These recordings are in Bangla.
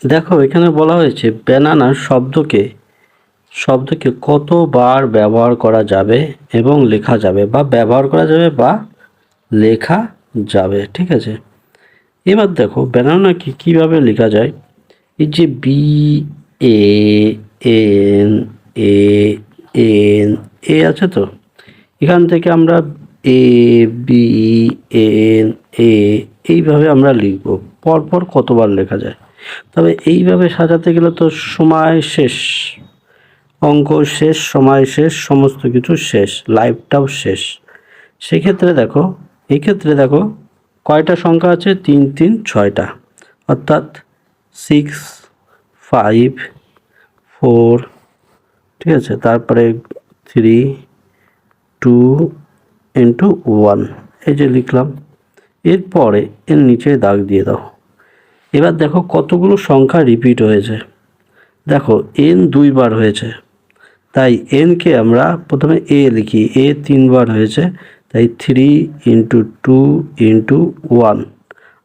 দেখো এখানে বলা হয়েছে ব্যানানা শব্দকে কতবার ব্যবহার করা যাবে এবং লেখা যাবে, বা ব্যবহার করা যাবে বা লেখা যাবে। ঠিক আছে, এবার দেখো ব্যানানাকে কিভাবে লেখা যায়। এই যে BANA আছে তো, এখান থেকে আমরা ABNA এইভাবে আমরা লিখব। পরপর কতবার লেখা যায়, তবে এইভাবে সাজাতে গেলে তো সময় শেষ, অঙ্ক শেষ, সময় শেষ, সমস্ত কিছু শেষ, লাইফটাও শেষ। সেক্ষেত্রে দেখো, এক্ষেত্রে দেখো কয়টা সংখ্যা আছে, 3 3 6টা, অর্থাৎ 6 5 4, ঠিক আছে, তারপরে 3 2 ইন্টু 1, এই যে লিখলাম। এরপরে এর নিচে দাগ দিয়ে দাও। এবার দেখো কতগুলো সংখ্যা রিপিট হয়েছে। দেখো n 2 বার হয়েছে, তাই n কে আমরা প্রথমে a লিখি, a 3 বার হয়েছে, তাই 3 ইন্টু 2 ইন্টু 1,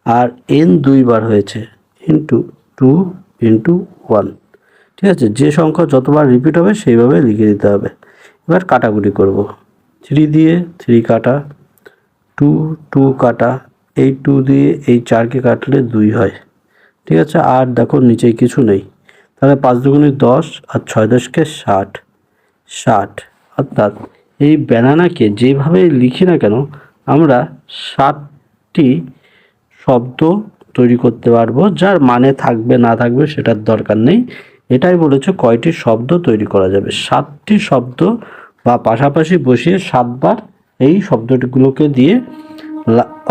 আর n 2 বার হয়েছে ইন্টু 2 ইন্টু 1। ঠিক আছে, যে সংখ্যা যতবার রিপিট হবে সেইভাবে লিখে দিতে হবে। এবার কাটাকুটি করব। 3 দিয়ে 3 কাটা, 2 2 কাটা, এই 2 দিয়ে এই 4কে কাটলে 2 হয়। ঠিক আছে, আর দেখো নিচে কিছু নেই, তাহলে 5 দুগুণে 10 আর 6 10কে 60, 60। অর্থাৎ এই ব্যানানাকে যেভাবে লিখি না কেন আমরা 60টি শব্দ তৈরি করতে পারবো, যার মানে থাকবে না থাকবে সেটার দরকার নেই। এটাই বলেছে কয়টি শব্দ তৈরি করা যাবে, 7টি শব্দ, বা পাশাপাশি বসিয়ে 7বার এই শব্দগুলোকে দিয়ে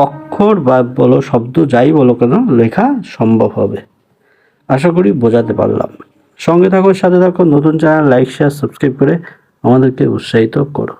অক্ষর বা বলো শব্দ যাই বলো কেন লেখা সম্ভব হবে। আশা করি বোঝাতে পারলাম। সঙ্গে থাকো, সাথে থাকো, নতুন চ্যানেল লাইক শেয়ার সাবস্ক্রাইব করে আমাদেরকে উৎসাহিত করো।